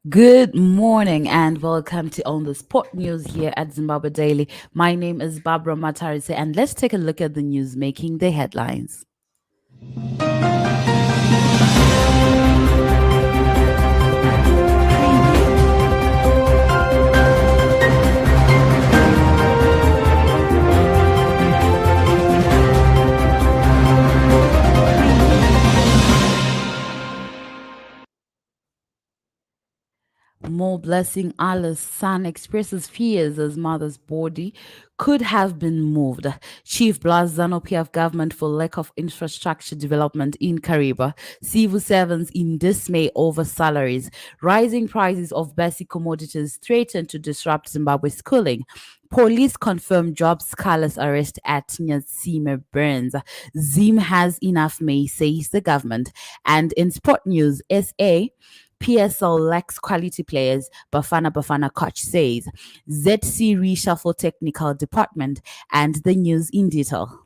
Good morning and welcome to On the Sport News here at Zimbabwe Daily. My name is Barbara Matarise and let's take a look at the news making the headlines. More blessing Allah's son expresses fears as mother's body could have been moved. Chief blasts ZANU-PF government for lack of infrastructure development in Kariba. Civil servants in dismay over salaries. Rising prices of basic commodities threaten to disrupt Zimbabwe's schooling. Police confirm jobs careless arrest at Nyatsime Burns. Zim has enough May, says the government. And in sport news, PSL lacks quality players, Bafana coach says. ZC reshuffle technical department and the news in detail.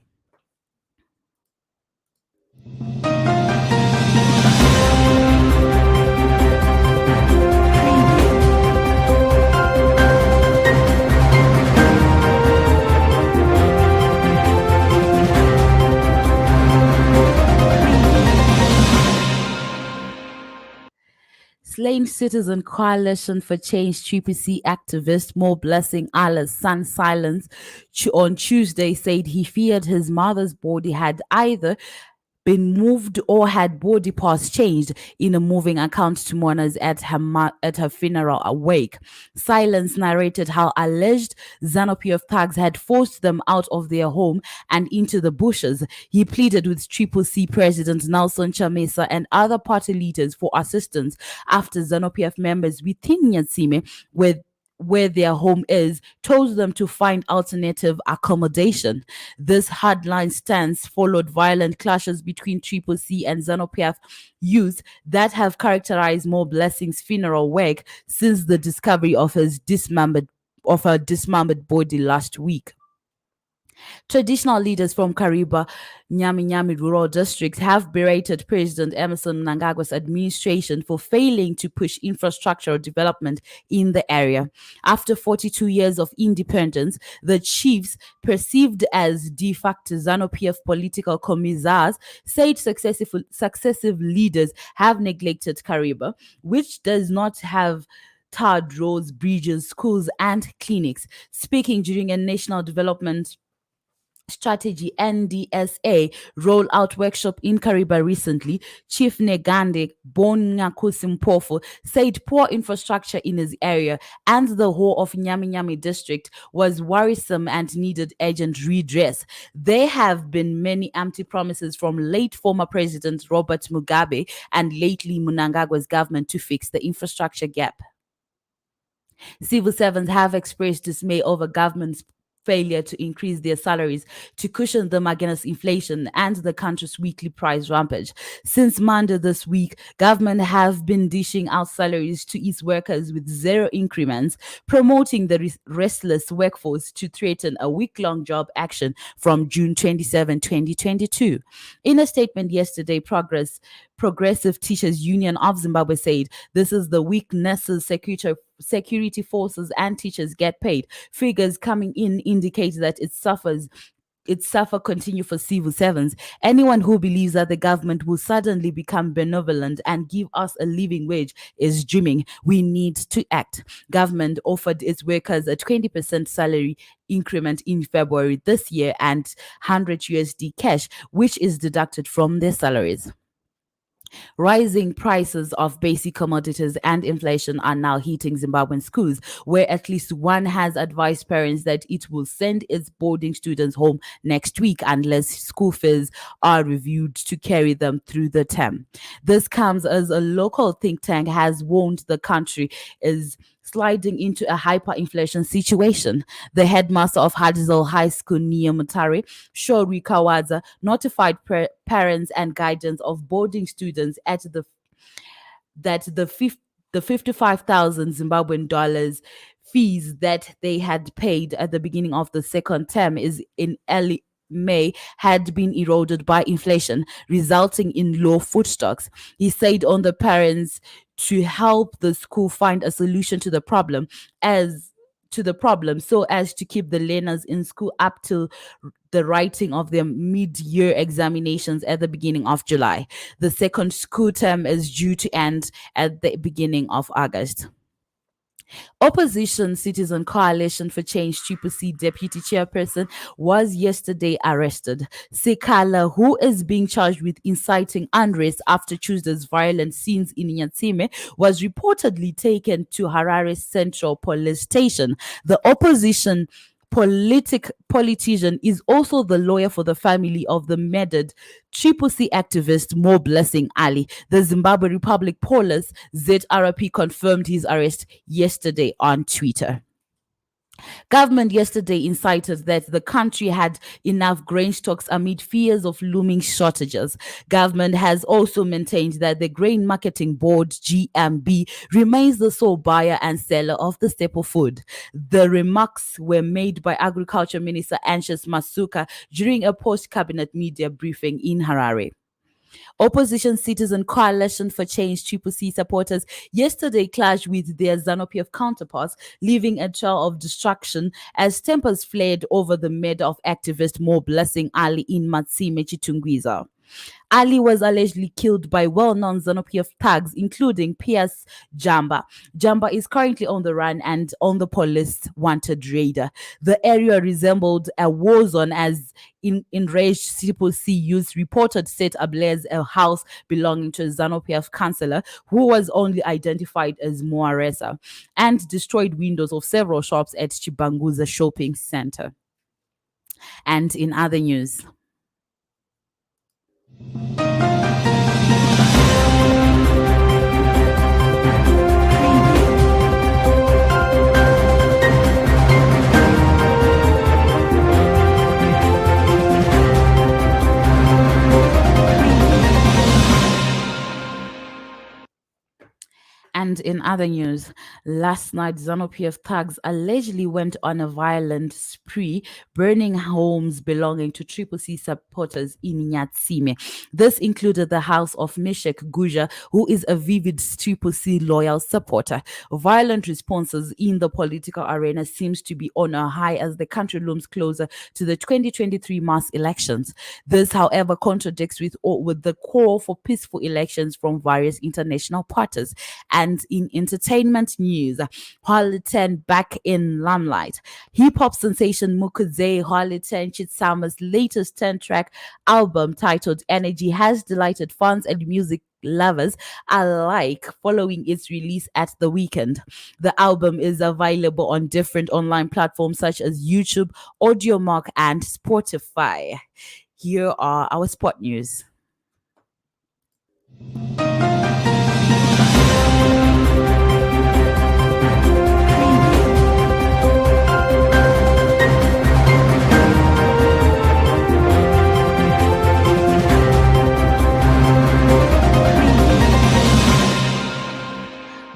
Slain Citizen Coalition for Change TPC activist Mo Blessing Allah's son Silence on Tuesday said he feared his mother's body had either been moved or had body parts changed in a moving account to mourners at her funeral wake. Silence narrated how alleged ZANU-PF thugs had forced them out of their home and into the bushes. He pleaded with Triple C President Nelson Chamisa and other party leaders for assistance after ZANU-PF members within Nyatsime where their home is, told them to find alternative accommodation. This hardline stance followed violent clashes between Triple C and ZANU-PF youth that have characterized Mo Blessing's funeral wake since the discovery of her dismembered body last week. Traditional leaders from Kariba, Nyami rural districts have berated President Emerson Mnangagwa's administration for failing to push infrastructural development in the area. After 42 years of independence, the chiefs, perceived as de facto ZANU-PF political commissars, said successive leaders have neglected Kariba, which does not have tarred roads, bridges, schools, and clinics. Speaking during a national development strategy NDSA rollout workshop in Kariba recently, Chief Negande Bonyakusimpofu said poor infrastructure in his area and the whole of Nyami district was worrisome and needed urgent redress. There have been many empty promises from late former President Robert Mugabe and lately Mnangagwa's government to fix the infrastructure gap. Civil servants have expressed dismay over government's failure to increase their salaries to cushion them against inflation and the country's weekly price rampage. Since Monday this week, government have been dishing out salaries to its workers with zero increments, promoting the restless workforce to threaten a week-long job action from June 27, 2022. In a statement yesterday, Progressive Teachers Union of Zimbabwe said this is the week nurses, security forces and teachers get paid. Figures coming in indicate that it suffer continue for civil servants. Anyone who believes that the government will suddenly become benevolent and give us a living wage is dreaming. We need to act. Government offered its workers a 20% salary increment in February this year and 100 USD cash, which is deducted from their salaries. Rising prices of basic commodities and inflation are now hitting Zimbabwean schools, where at least one has advised parents that it will send its boarding students home next week unless school fees are reviewed to carry them through the term. This comes as a local think tank has warned the country is sliding into a hyperinflation situation. The headmaster of Hadzol High School, Nia Mutare, Shori Kawadza, notified parents and guardians of boarding students at the 55,000 Zimbabwean dollars fees that they had paid at the beginning of the second term is May had been eroded by inflation, resulting in low food stocks. He said on the parents to help the school find a solution so as to keep the learners in school up till the writing of their mid-year examinations at the beginning of July. The second school term is due to end at the beginning of August. Opposition Citizen Coalition for Change Triple C deputy chairperson was yesterday arrested. Sekala, who is being charged with inciting unrest after Tuesday's violent scenes in Nyatsime, was reportedly taken to Harare Central Police Station. The opposition politician is also the lawyer for the family of the murdered Triple C activist Mo Blessing Ali. The Zimbabwe Republic Police ZRP confirmed his arrest yesterday on Twitter. Government yesterday incited that the country had enough grain stocks amid fears of looming shortages. Government has also maintained that the Grain Marketing Board (GMB) remains the sole buyer and seller of the staple food. The remarks were made by Agriculture Minister Anxious Masuka during a post-cabinet media briefing in Harare. Opposition Citizen Coalition for Change Triple C supporters yesterday clashed with their ZANU-PF counterparts, leaving a trail of destruction as tempers flared over the murder of activist Mo Blessing Ali in Matsime Chitungwiza. Ali was allegedly killed by well-known ZANU-PF thugs, including P.S. Jamba. Jamba is currently on the run and on the police wanted radar. The area resembled a war zone as enraged Triple C youths reported set ablaze a house belonging to a ZANU-PF councillor who was only identified as Moaresa and destroyed windows of several shops at Chibanguza shopping center. And in other news, last night ZANU-PF thugs allegedly went on a violent spree, burning homes belonging to Triple C supporters in Nyatsime. This included the house of Meshek Guja, who is a vivid Triple C loyal supporter. Violent responses in the political arena seems to be on a high as the country looms closer to the 2023 mass elections. This, however, contradicts with the call for peaceful elections from various international parties. And in entertainment news, BULLETIN back in limelight. Hip-hop sensation Mukudze BULLETIN Chitsama's latest 10-track album titled Energy has delighted fans and music lovers alike following its release at the weekend. The album is available on different online platforms such as YouTube, Audiomack, and Spotify. Here are our sport news.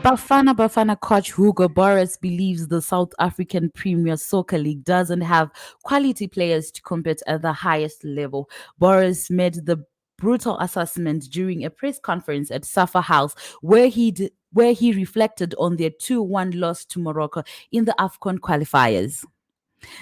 Bafana coach Hugo Boris believes the South African Premier Soccer League doesn't have quality players to compete at the highest level. Boris made the brutal assessment during a press conference at Safa House where he reflected on their 2-1 loss to Morocco in the AFCON qualifiers.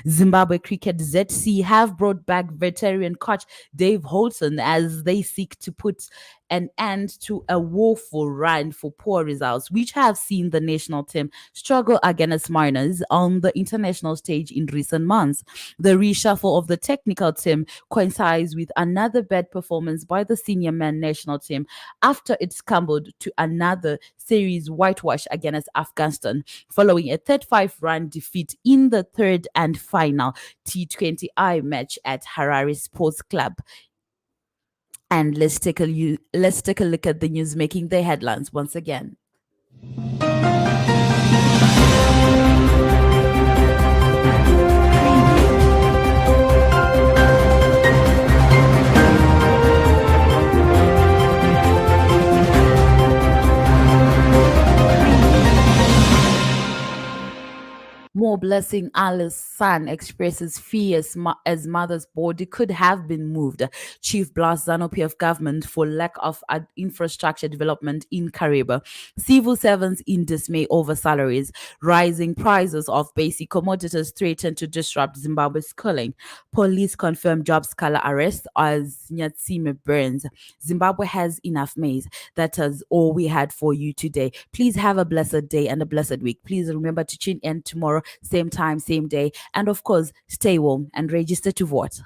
Zimbabwe Cricket ZC have brought back veteran coach Dave Houghton as they seek to put an end to a woeful run for poor results, which have seen the national team struggle against Mariners on the international stage in recent months. The reshuffle of the technical team coincides with another bad performance by the senior men national team after it succumbed to another series whitewash against Afghanistan, following a 35-run defeat in the third and final T20I match at Harare Sports Club. And let's take a look at the news making the headlines once again. Mo Blessing Allah's son expresses fear as mother's body could have been moved. Chief blasts ZANU-PF government for lack of infrastructure development in Kariba. Civil servants in dismay over salaries. Rising prices of basic commodities threaten to disrupt Zimbabwe's schooling. Police confirm job scholar arrest as Nyatsime burns. Zimbabwe has enough maize. That is all we had for you today. Please have a blessed day and a blessed week. Please remember to tune in tomorrow, same time, same day. And of course, stay warm and register to vote.